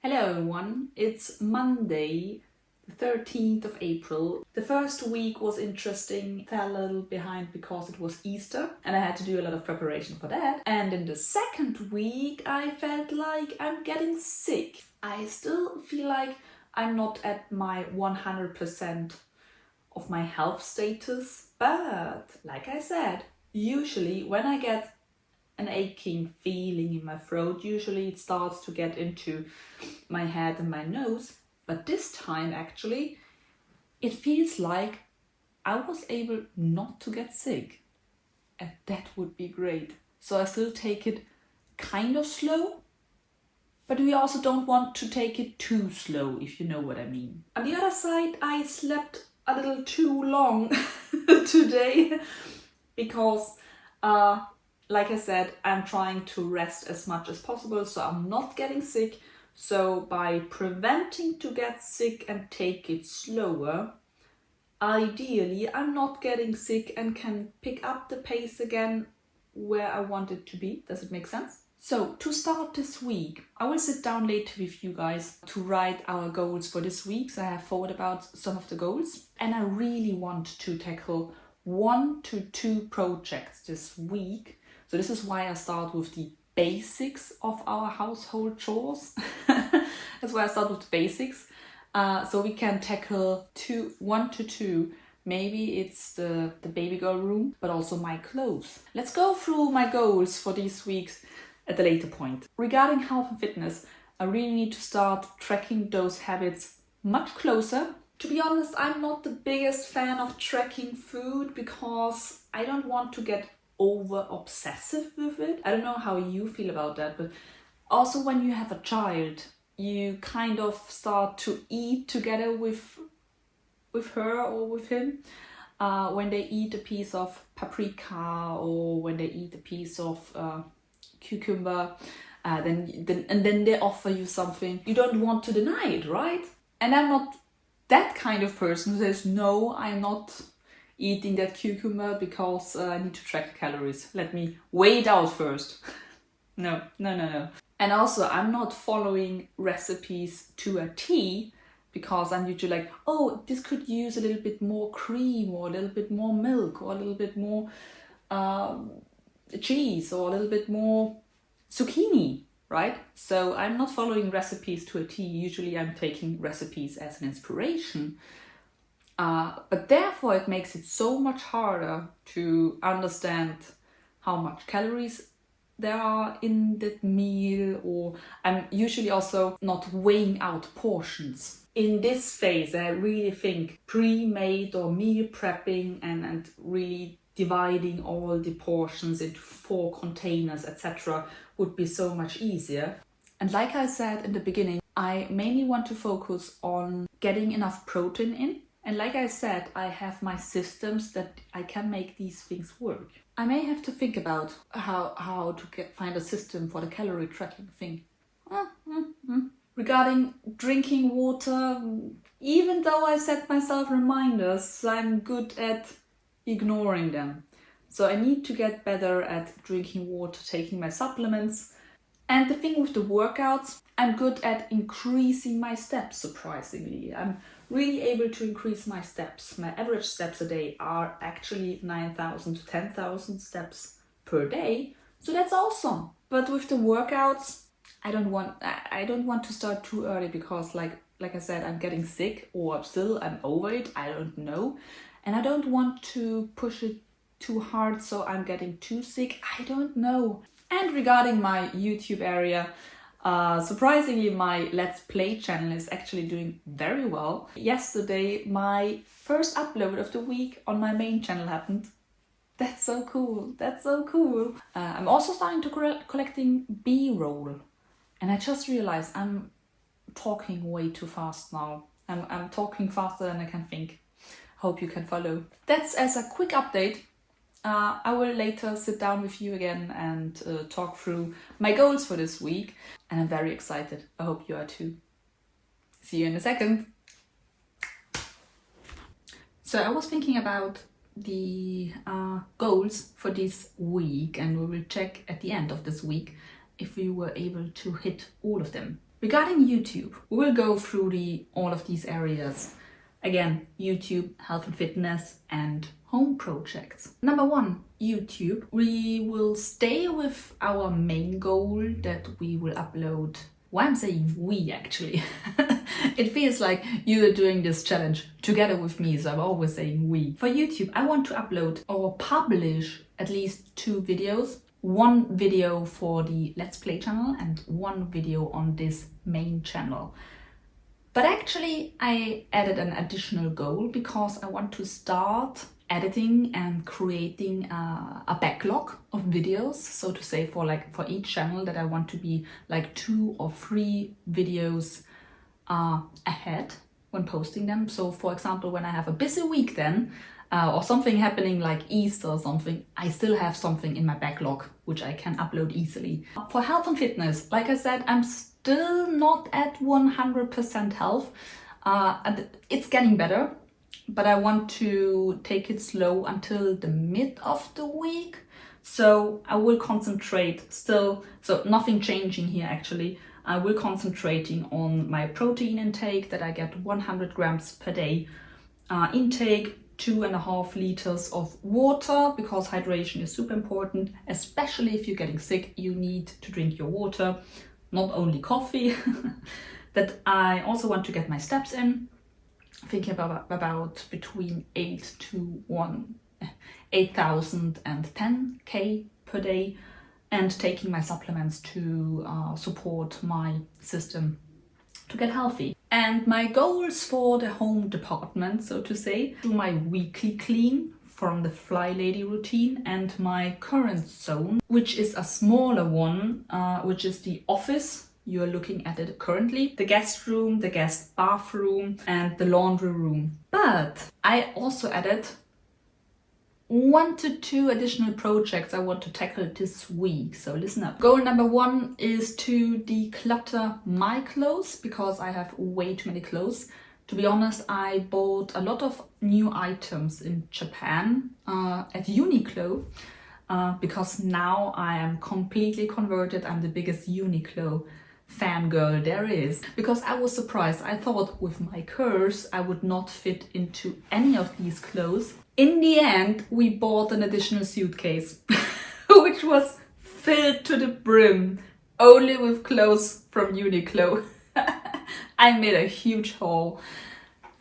Hello everyone, it's Monday, the 13th of April. The first week was interesting, fell a little behind because it was Easter and I had to do a lot of preparation for that. And in the second week I felt like I'm getting sick. I still feel like I'm not at my 100% of my health status, but like I said, usually when I get an aching feeling in my throat, usually it starts to get into my head and my nose, but this time actually it feels like I was able not to get sick, and that would be great. So I still take it kind of slow, but we also don't want to take it too slow, if you know what I mean. On the other side, I slept a little too long today because like I said, I'm trying to rest as much as possible so I'm not getting sick. So by preventing to get sick and take it slower, ideally I'm not getting sick and can pick up the pace again where I want it to be. Does it make sense? So to start this week, I will sit down later with you guys to write our goals for this week. So I have thought about some of the goals and I really want to tackle 1 to 2 projects this week. So this is why I start with the basics of our household chores. That's why I start with the basics. So we can tackle 1 to 2. Maybe it's the baby girl room, but also my clothes. Let's go through my goals for these weeks at a later point. Regarding health and fitness, I really need to start tracking those habits much closer. To be honest, I'm not the biggest fan of tracking food because I don't want to get over obsessive with it. I don't know how you feel about that, but also when you have a child, you kind of start to eat together with her or with him. When they eat a piece of paprika or when they eat a piece of cucumber, then they offer you something, you don't want to deny it, right? And I'm not that kind of person who says, no, I'm not eating that cucumber because I need to track calories. Let me weigh it out first. No. And also, I'm not following recipes to a T because I'm usually like, oh, this could use a little bit more cream or a little bit more milk or a little bit more cheese or a little bit more zucchini, right? So I'm not following recipes to a T. Usually I'm taking recipes as an inspiration. But therefore it makes it so much harder to understand how much calories there are in that meal, or I'm usually also not weighing out portions. In this phase, I really think pre-made or meal prepping and really dividing all the portions into 4 containers, etc. would be so much easier. And like I said in the beginning, I mainly want to focus on getting enough protein in. And like I said, I have my systems that I can make these things work. I may have to think about how to find a system for the calorie tracking thing. Regarding drinking water, even though I set myself reminders, I'm good at ignoring them. So I need to get better at drinking water, taking my supplements. And the thing with the workouts, I'm good at increasing my steps, surprisingly. I'm really able to increase my steps. My average steps a day are actually 9,000 to 10,000 steps per day. So that's awesome. But with the workouts, I don't want to start too early because like I said, I'm getting sick or I'm over it. I don't know. And I don't want to push it too hard so I'm getting too sick. I don't know. And regarding my YouTube area, surprisingly, my Let's Play channel is actually doing very well. Yesterday, my first upload of the week on my main channel happened. That's so cool. I'm also starting to collecting B-roll. And I just realized I'm talking way too fast now. I'm talking faster than I can think. Hope you can follow. That's as a quick update. I will later sit down with you again and talk through my goals for this week. And I'm very excited. I hope you are too. See you in a second. So I was thinking about the goals for this week, and we will check at the end of this week if we were able to hit all of them. Regarding YouTube, we will go through all of these areas. Again, YouTube, health and fitness, and home projects. Number one, YouTube. We will stay with our main goal that we will upload. Why I'm saying we actually. It feels like you are doing this challenge together with me, so I'm always saying we. For YouTube, I want to upload or publish at least 2 videos. One video for the Let's Play channel and one video on this main channel. But actually I added an additional goal because I want to start editing and creating a backlog of videos, so to say, for each channel, that I want to be like 2 or 3 videos ahead when posting them. So for example, when I have a busy week then, or something happening like Easter or something, I still have something in my backlog which I can upload easily. For health and fitness, like I said, I'm still not at 100% health. And it's getting better, but I want to take it slow until the mid of the week. So I will concentrate still, so nothing changing here actually. I will concentrating on my protein intake, that I get 100 grams per day intake, 2.5 liters of water, because hydration is super important, especially if you're getting sick. You need to drink your water, not only coffee. That I also want to get my steps in, thinking about between 8,000 and 10k per day, and taking my supplements to support my system to get healthy. And my goals for the home department, so to say, do my weekly clean from the Fly Lady routine, and my current zone, which is a smaller one, which is the office. You are looking at it currently, the guest room, the guest bathroom, and the laundry room. But I also added 1 to 2 additional projects I want to tackle this week, so listen up. Goal number 1 is to declutter my clothes, because I have way too many clothes. To be honest, I bought a lot of new items in Japan at Uniqlo, because now I am completely converted. I'm the biggest Uniqlo fangirl there is, because I was surprised. I thought with my curves I would not fit into any of these clothes. In the end, we bought an additional suitcase, which was filled to the brim only with clothes from Uniqlo. I made a huge haul,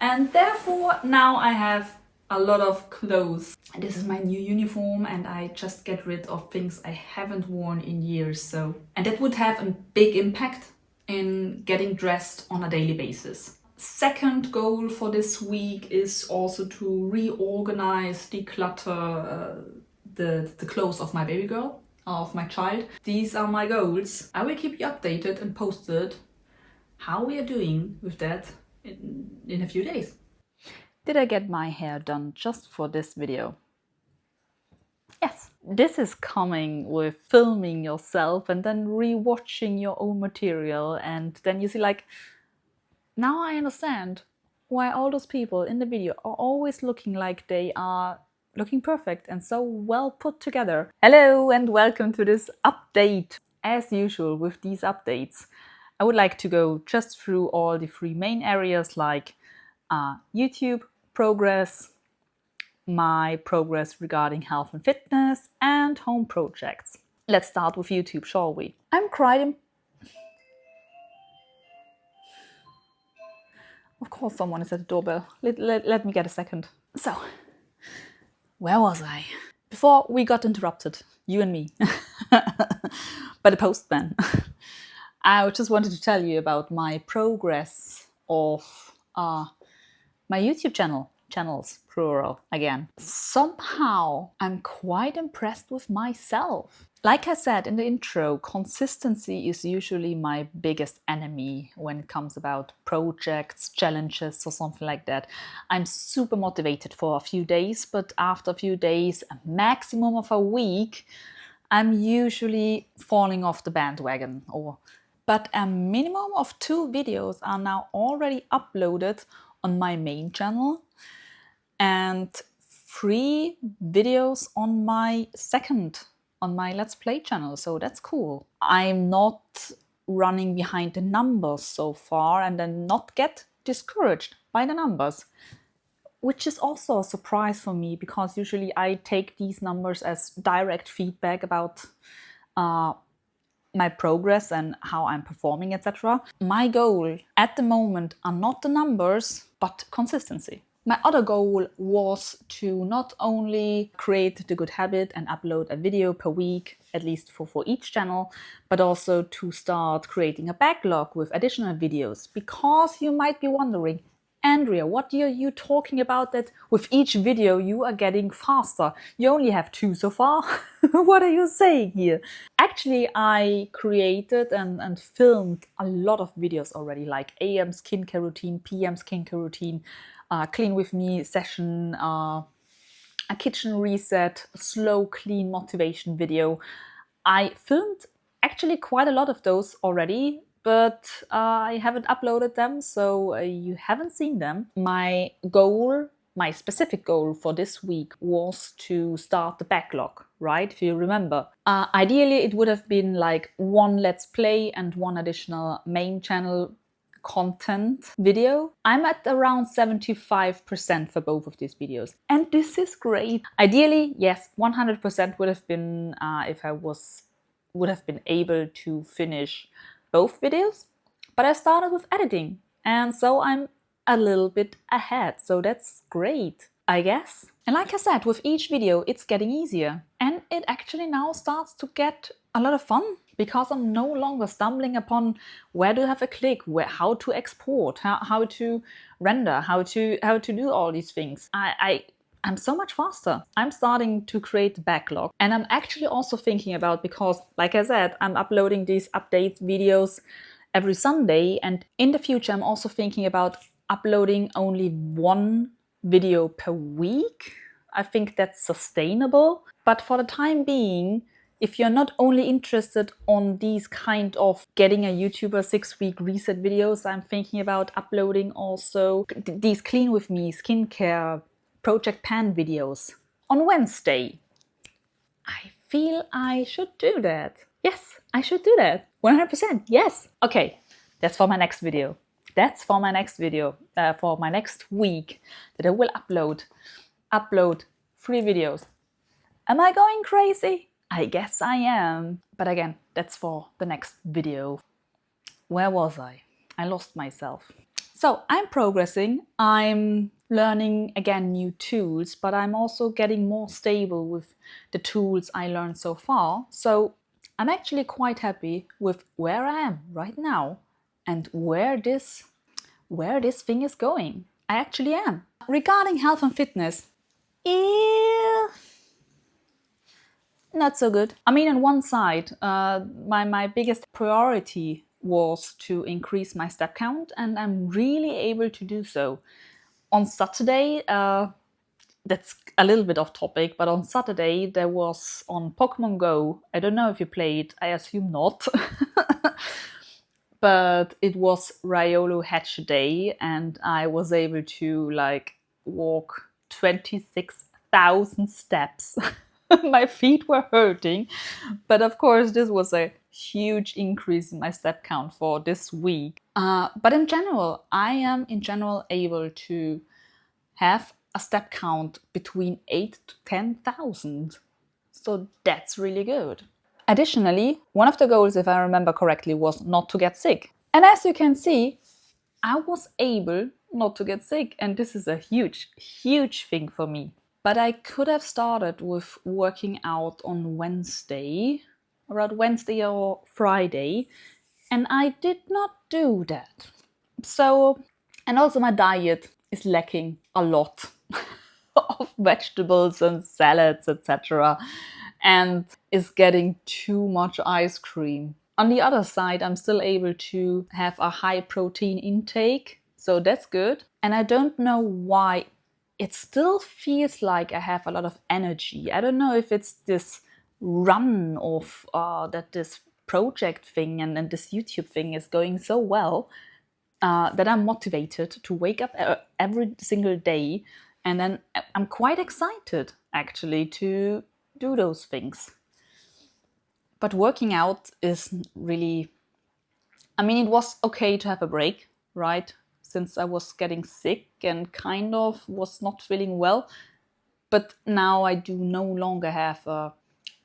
and therefore now I have a lot of clothes. This is my new uniform, and I just get rid of things I haven't worn in years. And that would have a big impact in getting dressed on a daily basis. Second goal for this week is also to reorganize, declutter the clothes of my baby girl, of my child. These are my goals. I will keep you updated and posted how we are doing with that in a few days. Did I get my hair done just for this video? Yes. This is coming with filming yourself and then rewatching your own material, and then you see like, now I understand why all those people in the video are always looking like they are looking perfect and so well put together. Hello and welcome to this update. As usual with these updates, I would like to go just through all the 3 main areas, like YouTube progress, my progress regarding health and fitness, and home projects. Let's start with YouTube, shall we? I'm quite Of course someone is at the doorbell. Let me get a second. So, where was I? Before we got interrupted, you and me, by the postman. I just wanted to tell you about my progress of my YouTube channels, plural again. Somehow I'm quite impressed with myself. Like I said in the intro, consistency is usually my biggest enemy when it comes about projects, challenges, or something like that. I'm super motivated for a few days, but after a few days, a maximum of a week, I'm usually falling off the bandwagon. But a minimum of 2 videos are now already uploaded on my main channel, and 3 videos on my Let's Play channel, so that's cool. I'm not running behind the numbers so far and then not get discouraged by the numbers, which is also a surprise for me because usually I take these numbers as direct feedback about my progress and how I'm performing, etc. My goal at the moment are not the numbers, but consistency. My other goal was to not only create the good habit and upload a video per week, at least for each channel, but also to start creating a backlog with additional videos. Because you might be wondering, Andrea, what are you talking about that with each video you are getting faster? You only have 2 so far? What are you saying here? Actually, I created and filmed a lot of videos already, like AM skincare routine, PM skincare routine, clean with me session, a kitchen reset, slow clean motivation video. I filmed actually quite a lot of those already, but I haven't uploaded them, so you haven't seen them. My specific goal for this week was to start the backlog, right? If you remember. Ideally, it would have been like 1 Let's Play and 1 additional main channel content video. I'm at around 75% for both of these videos. And this is great. Ideally, yes, 100% would have been if I would have been able to finish both videos. But I started with editing. And so I'm a little bit ahead. So that's great, I guess. And like I said, with each video, it's getting easier. And it actually now starts to get a lot of fun because I'm no longer stumbling upon where to have a click, how to export, how to render, how to do all these things. I'm so much faster. I'm starting to create the backlog. And I'm actually also thinking about, because like I said, I'm uploading these update videos every Sunday. And in the future, I'm also thinking about uploading only 1 video per week. I think that's sustainable. But for the time being, if you're not only interested on these kind of getting a YouTuber 6-week reset videos, I'm thinking about uploading also these clean with me skincare Project Pan videos on Wednesday. I feel I should do that. Yes, I should do that. 100%. Yes. Okay, that's for my next video. That's for my next video, for my next week that I will upload 3 videos. Am I going crazy? I guess I am. But again, that's for the next video. Where was I? I lost myself. So I'm progressing. I'm learning again new tools, but I'm also getting more stable with the tools I learned so far. So I'm actually quite happy with where I am right now and where this thing is going. I actually am. Regarding health and fitness, not so good. I mean, on one side, my biggest priority was to increase my step count, and I'm really able to do so. On Saturday, that's a little bit off topic, but on Saturday there was on Pokemon Go, I don't know if you played, I assume not, but it was Riolu Hatch Day, and I was able to walk 26,000 steps. My feet were hurting, but of course this was a huge increase in my step count for this week. But in general, I am able to have a step count between 8 to 10,000. So that's really good. Additionally, one of the goals, if I remember correctly, was not to get sick. And as you can see, I was able not to get sick, and this is a huge, huge thing for me. But I could have started with working out on Wednesday, around Wednesday or Friday, and I did not do that. So, and also my diet is lacking a lot of vegetables and salads, etc., and is getting too much ice cream. On the other side, I'm still able to have a high protein intake, so that's good. And I don't know why it still feels like I have a lot of energy. I don't know if it's this run of that this project thing and this YouTube thing is going so well that I'm motivated to wake up every single day, and then I'm quite excited actually to do those things. But working out is really I mean, it was okay to have a break, right? Since I was getting sick and kind of was not feeling well. But now I do no longer have a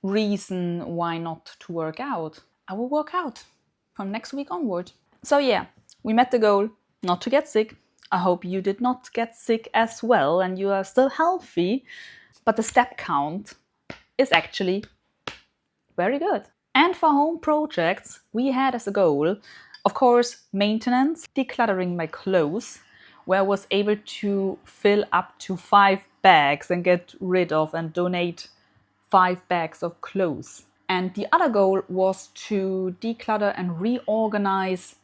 reason why not to work out. I will work out from next week onward. So yeah, we met the goal not to get sick. I hope you did not get sick as well and you are still healthy. But the step count is actually very good. And for home projects, we had as a goal, of course, maintenance, decluttering my clothes, where I was able to fill up to 5 bags and get rid of and donate 5 bags of clothes. And the other goal was to declutter and reorganize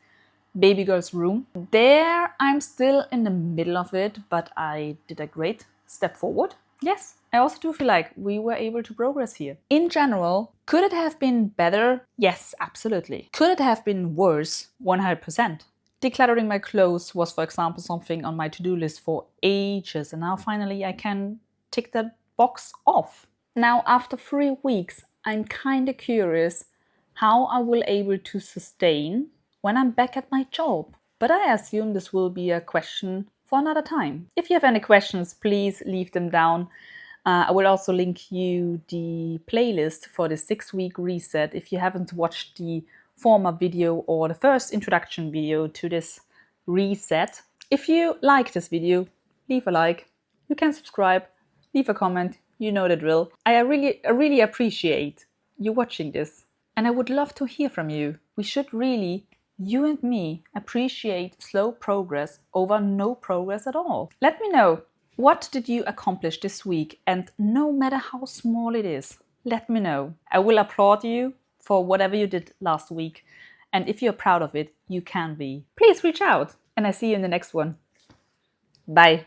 baby girl's room. There, I'm still in the middle of it, but I did a great step forward. Yes, I also do feel like we were able to progress here. In general, could it have been better? Yes, absolutely. Could it have been worse? 100%. Decluttering my clothes was, for example, something on my to-do list for ages, and now finally I can tick that box off. Now, after 3 weeks, I'm kind of curious how I will able to sustain when I'm back at my job. But I assume this will be a question for another time. If you have any questions, please leave them down. I will also link you the playlist for the 6-week reset if you haven't watched the former video or the first introduction video to this reset. If you like this video, leave a like. You can subscribe, leave a comment. You know the drill. I really appreciate you watching this. And I would love to hear from you. We should really, you and me, appreciate slow progress over no progress at all. Let me know, what did you accomplish this week? And no matter how small it is, let me know. I will applaud you for whatever you did last week. And if you're proud of it, you can be. Please reach out. And I see you in the next one. Bye.